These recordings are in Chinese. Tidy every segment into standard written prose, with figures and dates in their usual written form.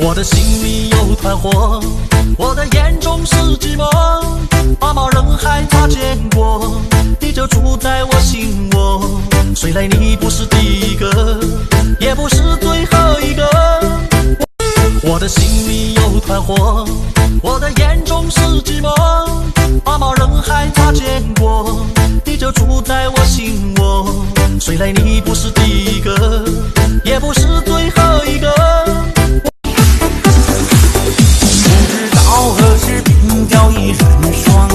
我的心里有团火，我的眼中是寂寞。茫茫人海擦肩过，你就住在我心窝。虽然你不是第一个，也不是最后一个。我的心里有团火，我的眼中是寂寞。茫茫人海擦肩过，你就住在我心窝。虽然你不是第一个，也不是最后一个。何时鬓角已人霜，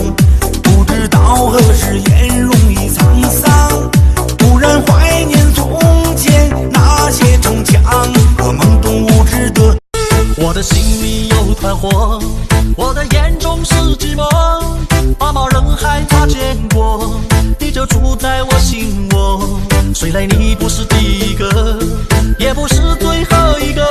不知道何时颜容已沧桑。突然怀念从前那些逞强和懵懂无知的。我的心里有团火，我的眼中是寂寞。茫茫人海擦肩过，你就住在我心窝。虽然你不是第一个，也不是最后一个。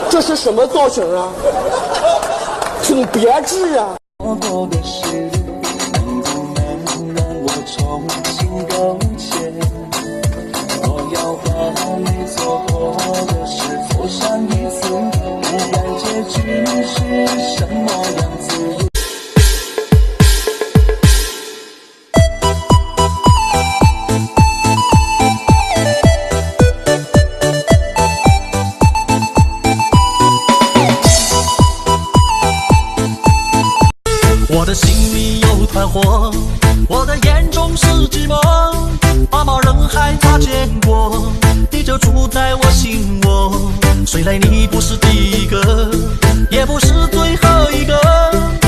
这是什么造型啊？请别致啊！错过的事，能不能让我重新勾结？我要把你做过的事说上一次，不管结局是什么样子。我的心里有团火，我的眼中是寂寞。茫茫人海擦肩过，你就住在我心窝。虽然你不是第一个，也不是最后一个。